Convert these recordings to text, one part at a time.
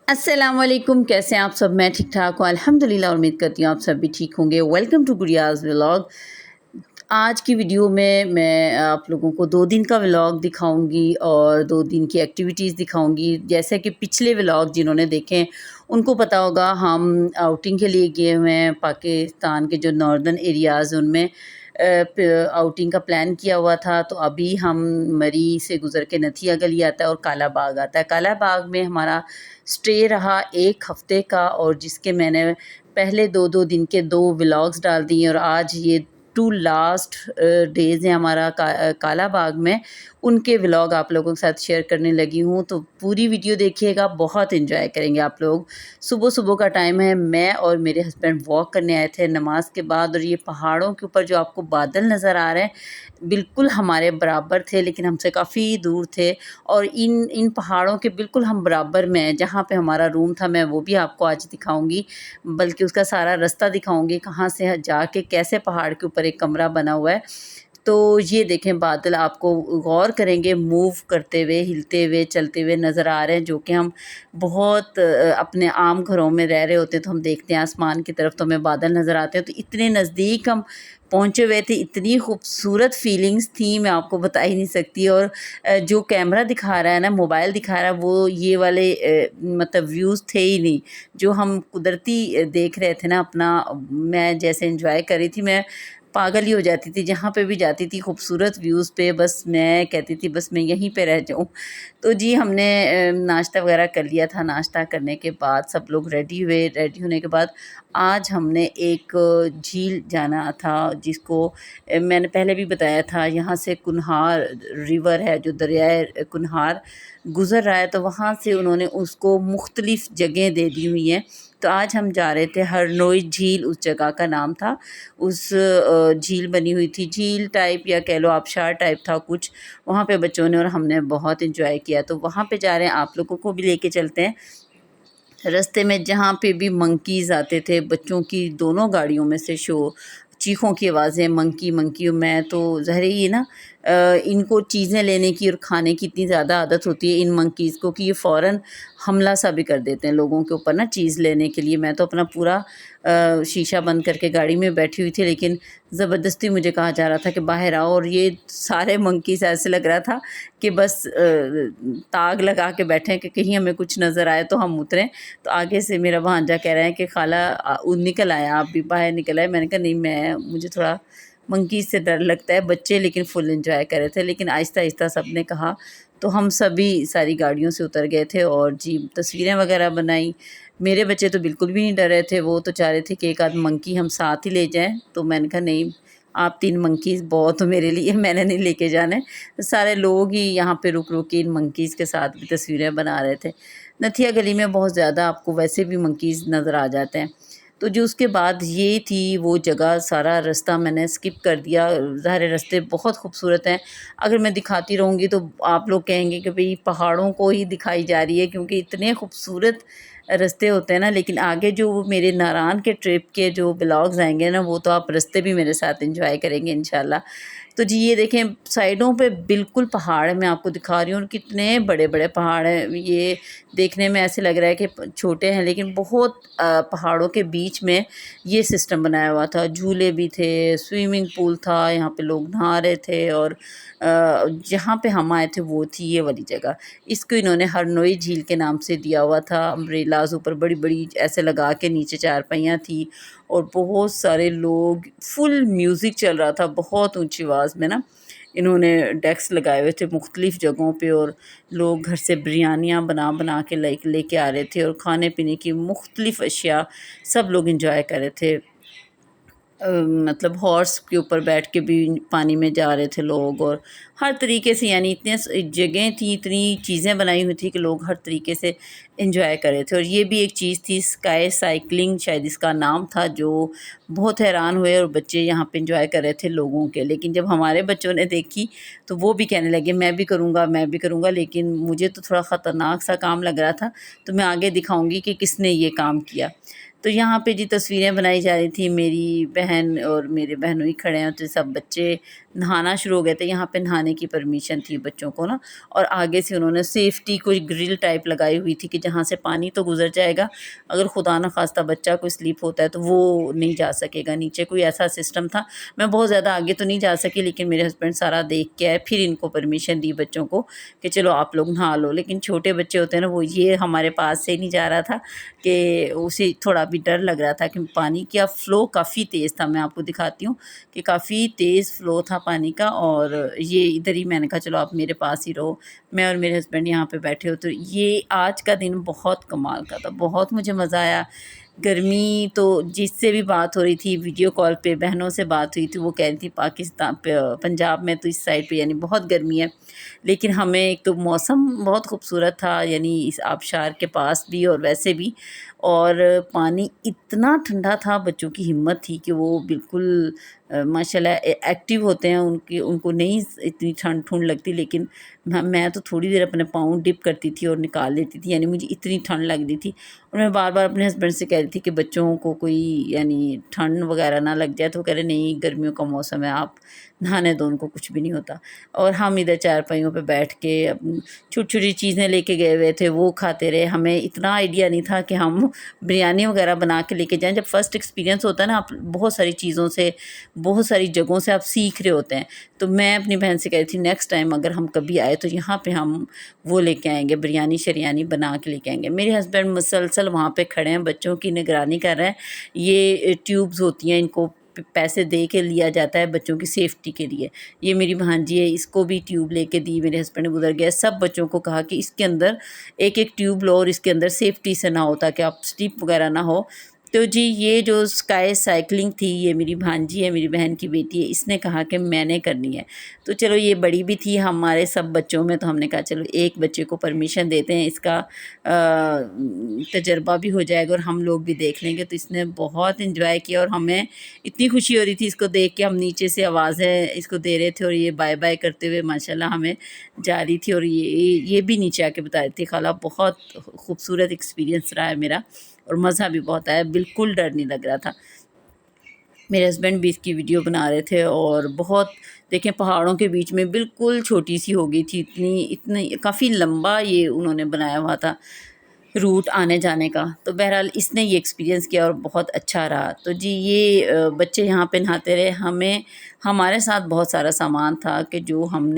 अस्सलामुअलैकुम, कैसे हैं आप सब। मैं ठीक ठाक हूँ अल्हम्दुलिल्लाह। उम्मीद करती हूँ आप सब भी ठीक होंगे। Welcome to Gudiya's vlog. आज की वीडियो में मैं आप लोगों को 2 दिन का व्लॉग दिखाऊंगी और 2 दिन की एक्टिविटीज़ दिखाऊंगी। जैसे कि पिछले व्लॉग जिन्होंने देखे हैं उनको पता होगा, हम आउटिंग के लिए गए हुए हैं पाकिस्तान के जो नॉर्दर्न एरियाज़ उनमें आउटिंग का प्लान किया हुआ था। तो अभी हम मरी से गुज़र के नथिया गली आता है और काला बाग आता है। काला बाग में हमारा स्टे रहा 1 हफ़्ते का, और जिसके मैंने पहले 2-2 दिन के 2 व्लॉग्स डाल दिए और आज ये 2 लास्ट डेज़ हैं हमारा काला बाग में, उनके व्लॉग आप लोगों के साथ शेयर करने लगी हूँ। तो पूरी वीडियो देखिएगा, बहुत एंजॉय करेंगे आप लोग। सुबह-सुबह का टाइम है, मैं और मेरे हस्बैंड वॉक करने आए थे नमाज के बाद, और ये पहाड़ों के ऊपर जो आपको बादल नज़र आ रहे हैं बिल्कुल हमारे बराबर थे, लेकिन हमसे काफ़ी दूर थे। और इन पहाड़ों के बिल्कुल हम बराबर में हैं। जहाँ पे हमारा रूम था मैं वो भी आपको आज दिखाऊंगी, बल्कि उसका सारा रास्ता दिखाऊंगी, कहाँ से जाके कैसे पहाड़ के ऊपर एक कमरा बना हुआ है। तो ये देखें, बादल आपको गौर करेंगे मूव करते हुए, हिलते हुए, चलते हुए नज़र आ रहे हैं, जो कि हम बहुत अपने आम घरों में रह रहे होते हैं तो हम देखते हैं आसमान की तरफ तो हमें बादल नज़र आते हैं। तो इतने नज़दीक हम पहुँचे हुए थे, इतनी खूबसूरत फीलिंग्स थी, मैं आपको बता ही नहीं सकती। और जो कैमरा दिखा रहा है ना, मोबाइल दिखा रहा है, वो ये वाले मतलब व्यूज़ थे ही नहीं जो हम कुदरती देख रहे थे ना अपना। मैं जैसे एंजॉय कर रही थी, मैं पागल ही हो जाती थी। जहाँ पे भी जाती थी खूबसूरत व्यूज़ पे, बस मैं कहती थी बस मैं यहीं पे रह जाऊँ। तो जी हमने नाश्ता वगैरह कर लिया था। नाश्ता करने के बाद सब लोग रेडी हुए। रेडी होने के बाद आज हमने एक झील जाना था, जिसको मैंने पहले भी बताया था। यहाँ से कुन्हार रिवर है, जो दरियाए कुन्हार गुज़र रहा है, तो वहाँ से उन्होंने उसको मुख्तलिफ़ जगह दे दी हुई हैं। तो आज हम जा रहे थे हरनोई झील, उस जगह का नाम था। उस झील बनी हुई थी, झील टाइप या कह लो आबशार टाइप था कुछ। वहाँ पे बच्चों ने और हमने बहुत एंजॉय किया। तो वहाँ पे जा रहे हैं, आप लोगों को भी लेके चलते हैं। रास्ते में जहाँ पे भी मंकीज़ आते थे, बच्चों की दोनों गाड़ियों में से चीखों की आवाज़ें, मंकी मंकी। मैं तो ज़ाहिर ही ना, इनको चीज़ें लेने की और खाने की इतनी ज़्यादा आदत होती है इन मंकीज़ को कि ये फ़ौरन हमला सा भी कर देते हैं लोगों के ऊपर ना चीज़ लेने के लिए। मैं तो अपना पूरा शीशा बंद करके गाड़ी में बैठी हुई थी, लेकिन ज़बरदस्ती मुझे कहा जा रहा था कि बाहर आओ। और ये सारे मंकीज़ ऐसे लग रहा था कि बस ताक लगा के बैठे हैं कि कहीं हमें कुछ नज़र आए तो हम उतरें। तो आगे से मेरा भांजा कह रहा है कि खाला निकल आए, आप भी बाहर निकल आए। मैंने कहा नहीं, मुझे थोड़ा मंकीज़ से डर लगता है। बच्चे लेकिन फुल एंजॉय कर रहे थे, लेकिन आहिस्ता आहिस्ता सब ने कहा तो हम सभी सारी गाड़ियों से उतर गए थे और जी तस्वीरें वगैरह बनाई। मेरे बच्चे तो बिल्कुल भी नहीं डर रहे थे, वो तो चाह रहे थे कि एक आध मंकी हम साथ ही ले जाएं। तो मैंने कहा नहीं, आप 3 मंकीज़ बहुत हो मेरे लिए, मैंने नहीं लेके जाने। तो सारे लोग ही यहाँ पे रुक रुक के इन मंकीज़ के साथ भी तस्वीरें बना रहे थे। नथिया गली में बहुत ज़्यादा आपको वैसे भी मंकीज़ नज़र आ जाते हैं। तो जो उसके बाद ये थी वो जगह, सारा रास्ता मैंने स्किप कर दिया। ज़ाहिर रास्ते बहुत खूबसूरत हैं, अगर मैं दिखाती रहूँगी तो आप लोग कहेंगे कि भई पहाड़ों को ही दिखाई जा रही है, क्योंकि इतने खूबसूरत रास्ते होते हैं ना। लेकिन आगे जो वो मेरे नारान के ट्रिप के जो व्लॉग्स आएँगे ना, वो तो आप रास्ते भी मेरे साथ एंजॉय करेंगे इंशाल्लाह। तो जी ये देखें, साइडों पे बिल्कुल पहाड़ है, मैं आपको दिखा रही हूँ, और कितने बड़े-बड़े पहाड़ हैं। ये देखने में ऐसे लग रहा है कि छोटे हैं, लेकिन बहुत पहाड़ों के बीच में ये सिस्टम बनाया हुआ था। झूले भी थे, स्विमिंग पूल था, यहाँ पे लोग नहा रहे थे। और जहाँ पे हम आए थे वो थी ये वाली जगह। इसको इन्होंने हरनोई झील के नाम से दिया हुआ था। अम्ब्रेलाज़ ऊपर बड़ी-बड़ी ऐसे लगा के, नीचे चारपाइयाँ थी और बहुत सारे लोग, फुल म्यूज़िक चल रहा था बहुत ऊँची आवाज़ में ना। इन्होंने डेस्क लगाए हुए थे मुख्तलिफ़ जगहों पे, और लोग घर से बिरयानियाँ बना बना के लेके आ रहे थे, और खाने पीने की मुख्तलिफ़ अशिया सब लोग एंजॉय कर रहे थे। मतलब हॉर्स के ऊपर बैठ के भी पानी में जा रहे थे लोग, और हर तरीके से, यानी इतने जगह थी, इतनी चीज़ें बनाई हुई थी कि लोग हर तरीके से एंजॉय कर रहे थे। और ये भी एक चीज़ थी, स्काई साइकिलिंग शायद इसका नाम था, जो बहुत हैरान हुए और बच्चे यहाँ पे एंजॉय कर रहे थे लोगों के। लेकिन जब हमारे बच्चों ने देखी तो वो भी कहने लगे मैं भी करूँगा, मैं भी करूँगा। लेकिन मुझे तो थोड़ा ख़तरनाक सा काम लग रहा था, तो मैं आगे दिखाऊँगी कि किसने ये काम किया। तो यहाँ पे जी तस्वीरें बनाई जा रही थी, मेरी बहन और मेरे बहनोई खड़े हैं, तो सब बच्चे नहाना शुरू हो गए थे। यहाँ पे नहाने की परमिशन थी बच्चों को ना, और आगे से उन्होंने सेफ्टी कोई ग्रिल टाइप लगाई हुई थी कि जहाँ से पानी तो गुजर जाएगा, अगर खुदा न खास्ता बच्चा कोई स्लिप होता है तो वो नहीं जा सकेगा नीचे, कोई ऐसा सिस्टम था। मैं बहुत ज़्यादा आगे तो नहीं जा सकी, लेकिन मेरे हस्बैंड सारा देख के आए, फिर इनको परमिशन दी बच्चों को कि चलो आप लोग नहा लो। लेकिन छोटे बच्चे होते हैं ना, वो ये हमारे पास से नहीं जा रहा था कि उसे थोड़ा भी डर लग रहा था कि पानी का फ़्लो काफ़ी तेज़ था। मैं आपको दिखाती हूँ कि काफ़ी तेज़ फ़्लो था पानी का, और ये इधर ही मैंने कहा चलो आप मेरे पास ही रहो, मैं और मेरे हस्बैंड यहाँ पे बैठे हो। तो ये आज का दिन बहुत कमाल का था, बहुत मुझे मज़ा आया। गर्मी तो जिससे भी बात हो रही थी वीडियो कॉल पे, बहनों से बात हुई थी, वो कह रही थी पंजाब में तो इस साइड पे यानी बहुत गर्मी है, लेकिन हमें एक तो मौसम बहुत खूबसूरत था, यानी इस आबशार के पास भी और वैसे भी, और पानी इतना ठंडा था, बच्चों की हिम्मत थी कि वो बिल्कुल माशाल्लाह एक्टिव होते हैं, उनको नहीं इतनी ठंड ठुंड लगती, लेकिन मैं तो थोड़ी देर अपने पाँव डिप करती थी और निकाल लेती थी, यानी मुझे इतनी ठंड लग रही थी। और मैं बार बार अपने हस्बैंड से कह रही थी कि बच्चों को कोई यानी ठंड वगैरह ना लग जाए, तो कह रहे नहीं गर्मियों का मौसम है, आप नहाने दो, उनको कुछ भी नहीं होता। और हम इधर चारपाइयों पे बैठ के छोटी छोटी चीज़ें लेके गए हुए थे, वो खाते रहे। हमें इतना आइडिया नहीं था कि हम बिरयानी वगैरह बना के लेके जाएँ। जब फर्स्ट एक्सपीरियंस होता है ना, आप बहुत सारी चीज़ों से, बहुत सारी जगहों से आप सीख रहे होते हैं। तो मैं अपनी बहन से कह रही थी नेक्स्ट टाइम अगर हम कभी आए तो यहाँ पे हम वो लेके आएँगे, बिरयानी शरियानी बना के लेके आएँगे। मेरे हस्बैंड मुसलसल वहाँ पे खड़े हैं, बच्चों की निगरानी कर रहे हैं। ये ट्यूब्स होती हैं, इनको पैसे दे के लिया जाता है बच्चों की सेफ्टी के लिए। ये मेरी भांजी है, इसको भी ट्यूब लेके दी, मेरे हस्बैंड गुज़र गया। सब बच्चों को कहा कि इसके अंदर एक-एक ट्यूब लो और इसके अंदर सेफ्टी से नहाओ ताकि आप स्लिप वगैरह ना हो। तो जी ये जो स्काई साइक्लिंग थी, ये मेरी भांजी है, मेरी बहन की बेटी है, इसने कहा कि मैंने करनी है। तो चलो ये बड़ी भी थी हमारे सब बच्चों में, तो हमने कहा चलो एक बच्चे को परमिशन देते हैं, इसका तजर्बा भी हो जाएगा और हम लोग भी देख लेंगे। तो इसने बहुत एंजॉय किया और हमें इतनी खुशी हो रही थी इसको देख के, हम नीचे से आवाज़ें इसको दे रहे थे और ये बाय बाय करते हुए माशाल्लाह हमें जा रही थी। और ये भी नीचे आके बता रही थी खाला बहुत खूबसूरत एक्सपीरियंस रहा है मेरा और मज़ा भी बहुत आया, बिल्कुल डर नहीं लग रहा था। मेरे हस्बैंड भी इसकी वीडियो बना रहे थे और बहुत देखें पहाड़ों के बीच में बिल्कुल छोटी सी हो गई थी, इतनी इतनी काफ़ी लंबा ये उन्होंने बनाया हुआ था रूट आने जाने का। तो बहरहाल इसने ये एक्सपीरियंस किया और बहुत अच्छा रहा। तो जी ये बच्चे यहाँ पे नहाते रहे, हमारे साथ बहुत सारा सामान था कि जो हम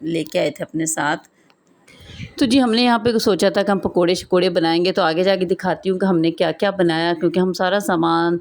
लेके आए थे अपने साथ। तो जी हमने यहाँ पे सोचा था कि हम पकोड़े-शकोड़े बनाएँगे, तो आगे जाके दिखाती हूँ कि हमने क्या-क्या बनाया, क्योंकि हम सारा सामान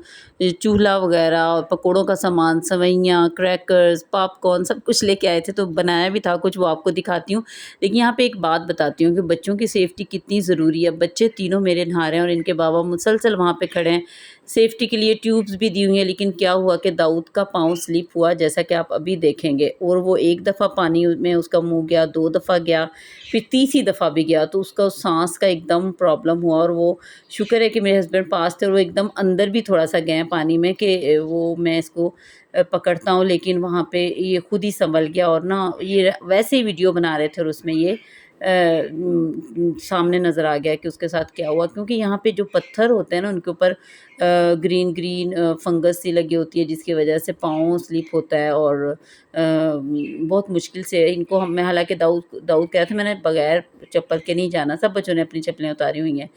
चूल्हा वगैरह और पकोड़ों का सामान, सेवइयाँ, क्रैकर्स, पॉपकॉर्न सब कुछ लेके आए थे, तो बनाया भी था कुछ, वो आपको दिखाती हूँ। लेकिन यहाँ पे एक बात बताती हूँ कि बच्चों की सेफ्टी कितनी ज़रूरी है। बच्चे तीनों मेरे नहा रहे हैं और इनके बाबा मुसलसल वहाँ पे खड़े हैं। सेफ्टी के लिए ट्यूब्स भी दी हुई हैं, लेकिन क्या हुआ कि दाऊद का पाँव स्लिप हुआ, जैसा कि आप अभी देखेंगे, और वो एक दफ़ा पानी में उसका मुँह गया, 2 दफ़ा गया, फिर तीसरी दफ़ा भी गया, तो उसका साँस का एकदम प्रॉब्लम हुआ। और वो शुक्र है कि मेरे हस्बैंड पास थे और वो एकदम अंदर भी थोड़ा-सा गए पानी में कि वो मैं इसको पकड़ता हूँ, लेकिन वहाँ पे ये खुद ही सँभल गया। और ना ये वैसे ही वीडियो बना रहे थे और उसमें ये सामने नज़र आ गया कि उसके साथ क्या हुआ, क्योंकि यहाँ पे जो पत्थर होते हैं ना उनके ऊपर ग्रीन ग्रीन फंगस सी लगी होती है, जिसकी वजह से पाँव स्लिप होता है। और बहुत मुश्किल से इनको मैं हालांकि दाऊद कह रहा था मैंने बगैर चप्पल के नहीं जाना, सब बच्चों ने अपनी चप्पलें उतारी हुई हैं,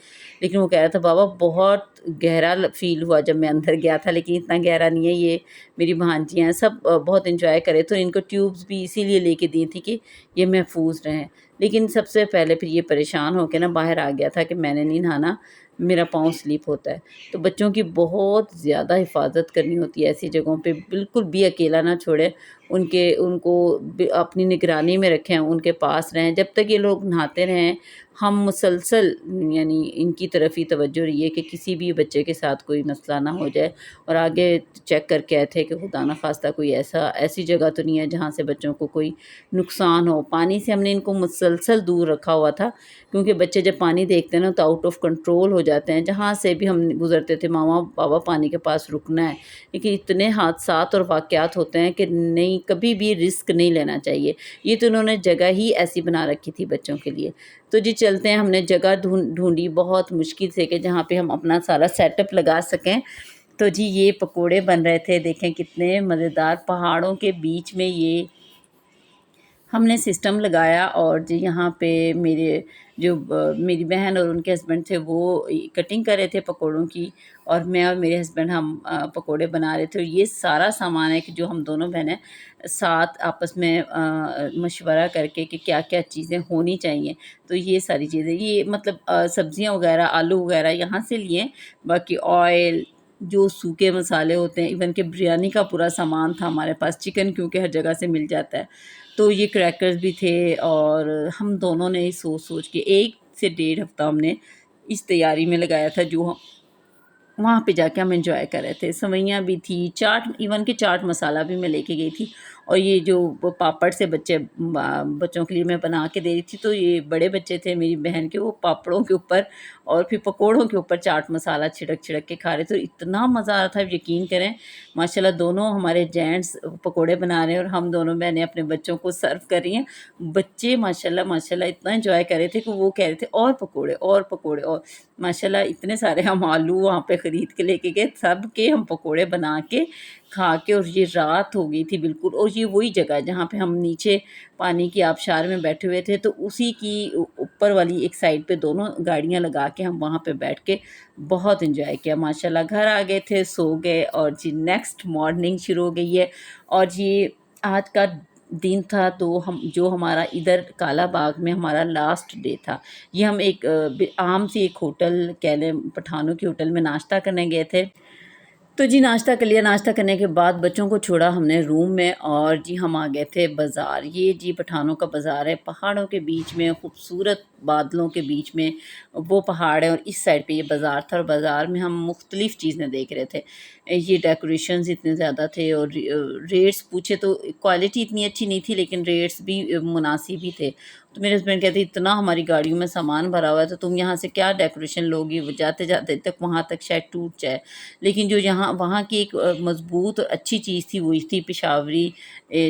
लेकिन वो कह रहा था बाबा बहुत गहरा फील हुआ जब मैं अंदर गया था, लेकिन इतना गहरा नहीं है। ये मेरी भांजी हैं, सब बहुत इंजॉय करे, तो इनको ट्यूब्स भी इसीलिए लेके दी थी कि ये महफूज रहें। लेकिन सबसे पहले फिर ये परेशान होकर ना बाहर आ गया था कि मैंने नहीं नहाना, मेरा पाँव स्लिप होता है। तो बच्चों की बहुत ज़्यादा हिफाजत करनी होती है ऐसी जगहों पे, बिल्कुल भी अकेला ना छोड़ें, उनको अपनी निगरानी में रखें, उनके पास रहें जब तक ये लोग नहाते रहें। हम मुसलसल यानी इनकी तरफ ही तवज्जो रही है कि किसी भी बच्चे के साथ कोई मसला ना हो जाए, और आगे चेक करके आए थे कि खुदा ना खास्ता कोई ऐसी जगह तो नहीं है जहाँ से बच्चों को कोई नुकसान हो। पानी से हमने इनको मुसलसल दूर रखा हुआ था, क्योंकि बच्चे जब पानी देखते हैं ना तो आउट ऑफ कंट्रोल हो जाते हैं। जहाँ से भी हम गुज़रते थे मामा बाबा पानी के पास रुकना है, लेकिन इतने हादसात और वाक़यात होते हैं कि नहीं नहीं, कभी भी रिस्क नहीं लेना चाहिए। ये तो उन्होंने जगह ही ऐसी बना रखी थी बच्चों के लिए। तो जी चलते हैं, हमने जगह ढूँढी बहुत मुश्किल से कि जहाँ पे हम अपना सारा सेटअप लगा सकें। तो जी ये पकोड़े बन रहे थे, देखें कितने मज़ेदार, पहाड़ों के बीच में ये हमने सिस्टम लगाया। और जी यहाँ पे मेरी बहन और उनके हस्बैंड थे, वो कटिंग कर रहे थे पकोड़ों की, और मैं और मेरे हस्बैंड हम पकोड़े बना रहे थे। और ये सारा सामान है कि जो हम दोनों बहनें साथ आपस में मशवरा करके कि क्या-क्या चीज़ें होनी चाहिए। तो ये सारी चीज़ें, ये मतलब सब्ज़ियाँ वग़ैरह, आलू वग़ैरह यहाँ से लिए, बाकी ऑयल, जो सूखे मसाले होते हैं, इवन कि बिरयानी का पूरा सामान था हमारे पास, चिकन क्योंकि हर जगह से मिल जाता है। तो ये क्रैकर्स भी थे, और हम दोनों ने सोच-सोच के 1 से डेढ़ हफ़्ता हमने इस तैयारी में लगाया था, जो हम वहाँ पे जाके हम एंजॉय कर रहे थे। सेवइयाँ भी थी, चाट, इवन कि चाट मसाला भी मैं लेके गई थी। और ये जो वो पापड़ से बच्चों के लिए मैं बना के दे रही थी, तो ये बड़े बच्चे थे मेरी बहन के, वो पापड़ों के ऊपर और फिर पकोड़ों के ऊपर चाट मसाला छिड़क-छिड़क के खा रहे थे। तो इतना मज़ा आ रहा था, यकीन करें, माशाल्लाह दोनों हमारे जेंट्स पकोड़े बना रहे हैं और हम दोनों बहनें अपने बच्चों को सर्व कर रही हैं। बच्चे माशाल्लाह माशाल्लाह इतना एंजॉय कर रहे थे कि वो कह रहे थे और पकोड़े, और पकोड़े, और माशाल्लाह इतने सारे हम आलू वहाँ पे ख़रीद के लेके गए, सब के हम पकोड़े बना के खा के, और ये रात हो गई थी बिल्कुल। और ये वही जगह है जहाँ पे हम नीचे पानी की आबशार में बैठे हुए थे, तो उसी की ऊपर वाली एक साइड पे दोनों गाड़ियाँ लगा के हम वहाँ पे बैठ के बहुत एंजॉय किया। माशाल्लाह घर आ गए थे, सो गए, और जी नेक्स्ट मॉर्निंग शुरू हो गई है। और ये आज का दिन था, तो जो हमारा इधर काला बाग में हमारा लास्ट डे था। ये हम एक आम सी एक होटल कह लें, पठानों की होटल में नाश्ता करने गए थे। तो जी नाश्ता कर लिया, नाश्ता करने के बाद बच्चों को छोड़ा हमने रूम में, और जी हम आ गए थे बाज़ार। ये जी पठानों का बाज़ार है, पहाड़ों के बीच में, खूबसूरत बादलों के बीच में वो पहाड़ है, और इस साइड पे ये बाज़ार था। और बाज़ार में हम मुख्तलिफ़ चीज़ें देख रहे थे। ये डेकोरेशंस इतने ज़्यादा थे, और रेट्स पूछे तो क्वालिटी इतनी अच्छी नहीं थी, लेकिन रेट्स भी मुनासिब ही थे। तो मेरे हस्बैंड कहते, इतना हमारी गाड़ियों में सामान भरा हुआ है, तो तुम यहाँ से क्या डेकोरेशन लोगी, वो जाते-जाते तक वहाँ तक शायद टूट जाए। लेकिन जो यहाँ वहाँ की एक मज़बूत और अच्छी चीज़ थी, वो ये थी पेशावरी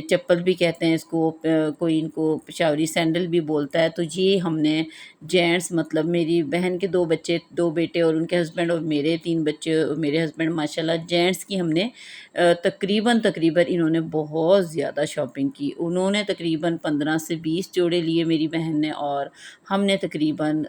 चप्पल भी कहते हैं इसको, कोई इनको पेशावरी सैंडल भी बोलता है। तो ये हमने जेंट्स, मतलब मेरी बहन के 2 बच्चे, 2 बेटे और उनके हस्बैंड, और मेरे 3 बच्चे और मेरे हस्बैंड, माशाल्लाह जेंट्स की हमने तकरीबन इन्होंने बहुत ज़्यादा शॉपिंग की। उन्होंने तकरीबन 15 से 20 जोड़े लिए मेरी बहन ने, और हमने तकरीबन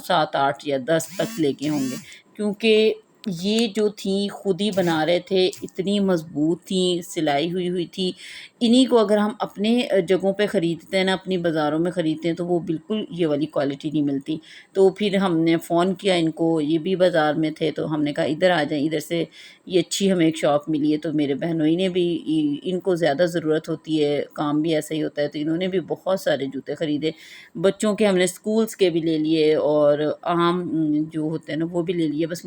7, 8 या 10 तक लेके होंगे, क्योंकि ये जो थी खुद ही बना रहे थे, इतनी मज़बूत थी, सिलाई हुई थी। इन्हीं को अगर हम अपने जगहों पे ख़रीदते हैं ना, अपनी बाज़ारों में ख़रीदते हैं, तो वो बिल्कुल ये वाली क्वालिटी नहीं मिलती। तो फिर हमने फ़ोन किया इनको, ये भी बाज़ार में थे, तो हमने कहा इधर आ जाएँ, इधर से ये अच्छी हमें एक शॉप मिली है। तो मेरे बहनोई ने भी, इनको ज़्यादा ज़रूरत होती है, काम भी ऐसा ही होता है, तो इन्होंने भी बहुत सारे जूते ख़रीदे। बच्चों के हमने स्कूल्स के भी ले लिए, और आम जो होते हैं ना, वो भी ले लिए। बस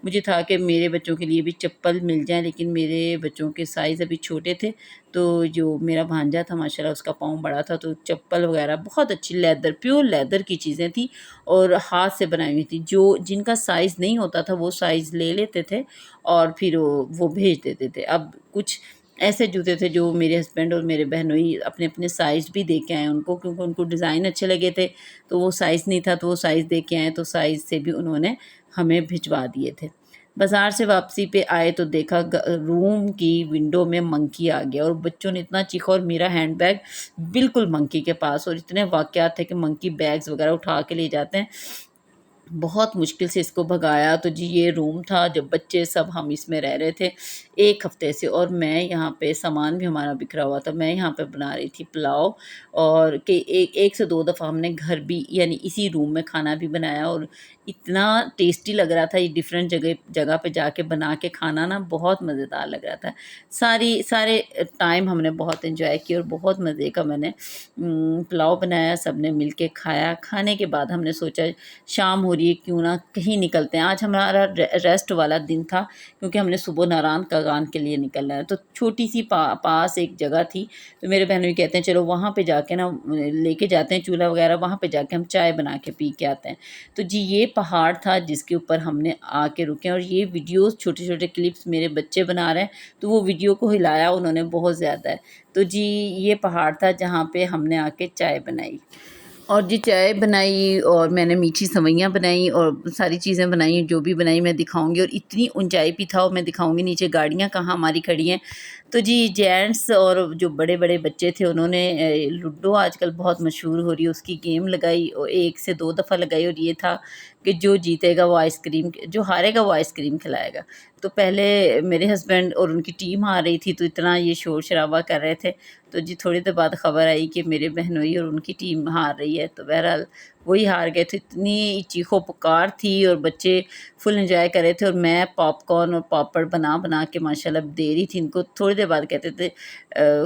मुझे था कि मेरे बच्चों के लिए भी चप्पल मिल जाए, लेकिन मेरे बच्चों के साइज़ अभी छोटे थे, तो जो मेरा भांजा था माशाल्लाह उसका पाँव बड़ा था, तो चप्पल वग़ैरह बहुत अच्छी लेदर, प्योर लेदर की चीज़ें थी, और हाथ से बनाई हुई थी। जो जिनका साइज़ नहीं होता था, वो साइज़ ले लेते थे और फिर वो भेज देते थे। अब कुछ ऐसे जूते थे जो मेरे हस्बैंड और मेरे बहनोई अपने-अपने साइज़ भी दे के आए उनको, क्योंकि उनको डिज़ाइन अच्छे लगे थे, तो वो साइज़ नहीं था, तो वो साइज़ दे के आए, तो साइज़ से भी उन्होंने हमें भिजवा दिए थे। बाज़ार से वापसी पे आए तो देखा रूम की विंडो में मंकी आ गया, और बच्चों ने इतना चीखा, और मेरा हैंडबैग बिल्कुल मंकी के पास, और इतने वाक़यात थे कि मंकी बैग्स वग़ैरह उठा के ले जाते हैं। बहुत मुश्किल से इसको भगाया। तो जी ये रूम था, जब बच्चे सब हम इसमें रह रहे थे 1 हफ़्ते से, और मैं यहाँ पे सामान भी हमारा बिखरा हुआ था। मैं यहाँ पे बना रही थी पुलाव, और कि एक से 2 दफ़ा हमने घर भी, यानी इसी रूम में खाना भी बनाया, और इतना टेस्टी लग रहा था। ये डिफ़रेंट जगह जगह पे जाके बना के खाना ना, बहुत मज़ेदार लग रहा था। सारे टाइम हमने बहुत एन्जॉय किया, और बहुत मज़े का मैंने पुलाव बनाया, सबने मिल के खाया। खाने के बाद हमने सोचा शाम हो रही है क्यों ना कहीं निकलते हैं। आज हमारा रेस्ट वाला दिन था क्योंकि हमने सुबह नारायण कागान के लिए निकलना है। तो छोटी सी पास एक जगह थी, तो मेरे बहन भी कहते हैं चलो वहाँ पे जाके ना लेके जाते हैं चूल्हा वगैरह, वहाँ पे जाके हम चाय बना के पी के आते हैं। तो जी ये पहाड़ था जिसके ऊपर हमने आके रुके, और ये वीडियोस छोटे छोटे क्लिप्स मेरे बच्चे बना रहे हैं, तो वो वीडियो को हिलाया उन्होंने बहुत ज़्यादा है। तो जी ये पहाड़ था जहाँ पे हमने आके चाय बनाई, और जी चाय बनाई और मैंने मीठी सेवइयाँ बनाई और सारी चीज़ें बनाई, जो भी बनाई मैं दिखाऊंगी। और इतनी ऊंचाई भी था, और मैं दिखाऊंगी नीचे गाड़ियाँ कहाँ हमारी खड़ी हैं। तो जी जेंट्स और जो बड़े बड़े बच्चे थे उन्होंने लूडो आजकल बहुत मशहूर हो रही है उसकी गेम लगाई, और 1 से 2 दफ़ा लगाई, और ये था कि जो जीतेगा वो आइसक्रीम, जो हारेगा वो आइसक्रीम खिलाएगा। तो पहले मेरे हस्बैंड और उनकी टीम आ रही थी, तो इतना ये शोर शराबा कर रहे थे। तो जी थोड़ी देर बाद ख़बर आई कि मेरे बहनोई और उनकी टीम हार रही है, तो बहरहाल वही हार गए थे। इतनी चीखो पुकार थी और बच्चे फुल एंजॉय कर रहे थे, और मैं पॉपकॉर्न और पापड़ बना बना के माशाल्लाह दे रही थी इनको। थोड़ी देर बाद कहते थे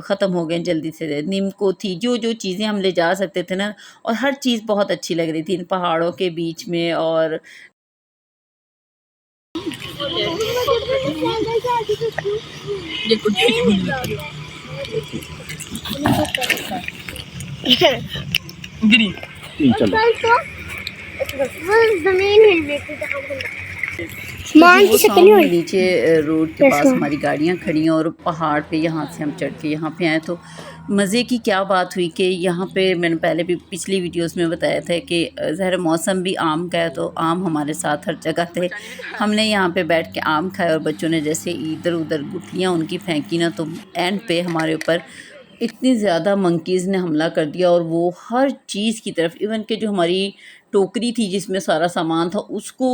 ख़त्म हो गए, जल्दी से दे। नीमको थी, जो जो चीज़ें हम ले जा सकते थे ना, और हर चीज़ बहुत अच्छी लग रही थी इन पहाड़ों के बीच में। और वो सामने नीचे रोड के पास हमारी गाड़ियाँ खड़ी हैं, और पहाड़ पे यहाँ से हम चढ़ के यहाँ पे आए। तो मज़े की क्या बात हुई कि यहाँ पे मैंने पहले भी पिछली वीडियोस में बताया था कि ज़ाहिर मौसम भी आम का है, तो आम हमारे साथ हर जगह थे। हमने यहाँ पे बैठ के आम खाए, और बच्चों ने जैसे इधर उधर गुठलियाँ उनकी फेंकी ना, तो एंड पे हमारे ऊपर इतनी ज़्यादा मंकीज़ ने हमला कर दिया, और वो हर चीज़ की तरफ, इवन कि जो हमारी टोकरी थी जिसमें सारा सामान था उसको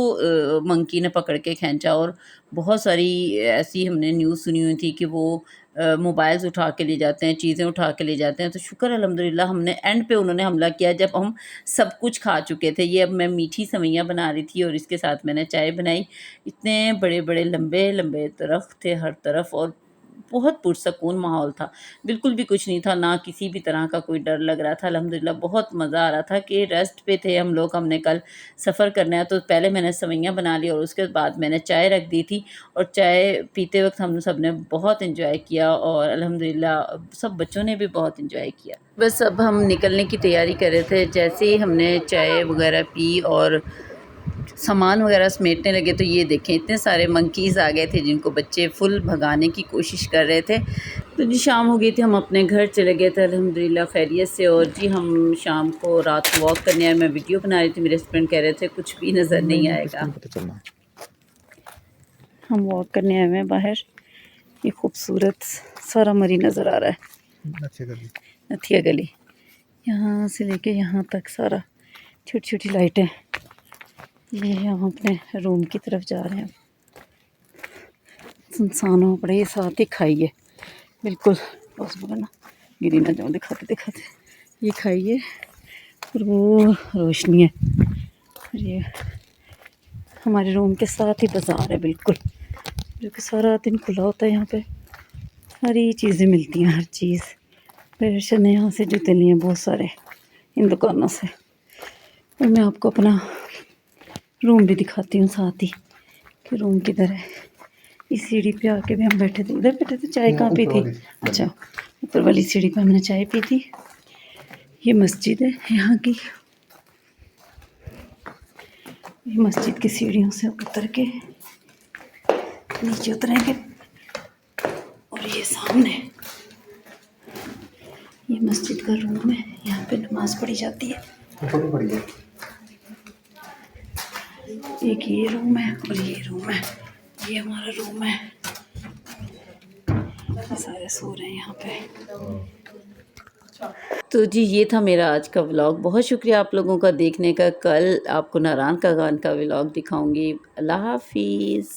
मंकी ने पकड़ के खींचा। और बहुत सारी ऐसी हमने न्यूज़ सुनी हुई थी कि वो मोबाइल्स उठा के ले जाते हैं, चीज़ें उठा के ले जाते हैं। तो शुक्र अल्हम्दुलिल्लाह हमने एंड पे उन्होंने हमला किया जब हम सब कुछ खा चुके थे। ये अब मैं मीठी सेवइयाँ बना रही थी और इसके साथ मैंने चाय बनाई। इतने बड़े बड़े लंबे लंबे दरख्त थे हर तरफ, और बहुत पुरसकून माहौल था। बिल्कुल भी कुछ नहीं था, ना किसी भी तरह का कोई डर लग रहा था। अल्हम्दुलिल्लाह बहुत मज़ा आ रहा था कि रेस्ट पे थे हम लोग, हमने कल सफ़र करना है। तो पहले मैंने सेवइयाँ बना ली और उसके बाद मैंने चाय रख दी थी, और चाय पीते वक़्त हम सब ने बहुत एंजॉय किया, और अल्हम्दुलिल्लाह सब बच्चों ने भी बहुत एंजॉय किया। बस अब हम निकलने की तैयारी कर रहे थे। जैसे ही हमने चाय वग़ैरह पी और सामान वगैरह समेटने लगे, तो ये देखें इतने सारे मंकीज़ आ गए थे जिनको बच्चे फुल भगाने की कोशिश कर रहे थे। तो जी शाम हो गई थी, हम अपने घर चले गए थे अल्हम्दुलिल्लाह खैरियत से। और जी हम शाम को रात को वॉक करने आए, मैं वीडियो बना रही थी, मेरे हस्बैंड कह रहे थे कुछ भी नज़र नहीं आएगा। हम वॉक करने आए हैं बाहर, ये खूबसूरत सारा मरी नज़र आ रहा है, नथिया गली, यहाँ से लेके यहाँ तक सारा छोटी छोटी लाइटें। ये हम अपने रूम की तरफ जा रहे हैं। सुनसान हो पड़े, ये साथ ही खाइए बिल्कुल बस ना गिरी ना जाऊँ, दिखाते दिखाते। ये खाइए, और वो रोशनी है, और ये हमारे रूम के साथ ही बाज़ार है बिल्कुल, जो कि सारा दिन खुला होता है। यहाँ पे सारी चीज़ें मिलती हैं, हर चीज़। फिर ने यहाँ से जूते लिए बहुत सारे इन दुकानों से। और मैं आपको अपना रूम भी दिखाती हूँ साथ ही कि रूम किधर है। इस सीढ़ी पे आके भी हम बैठे थे, इधर बैठे थे। चाय कहाँ पी थी? अच्छा, ऊपर वाली सीढ़ी पे हमने चाय पी थी। ये मस्जिद है यहाँ की, ये मस्जिद की सीढ़ियों से उतर के नीचे उतरेंगे, और ये सामने ये मस्जिद का रूम है, यहाँ पे नमाज पढ़ी जाती है। एक ये रूम है और ये रूम है, ये हमारा रूम है। सारे सो रहे हैं यहाँ पे। तो जी ये था मेरा आज का व्लॉग। बहुत शुक्रिया आप लोगों का देखने का। कल आपको नारायण कागान का व्लॉग दिखाऊंगी। अल्लाह हाफिज़।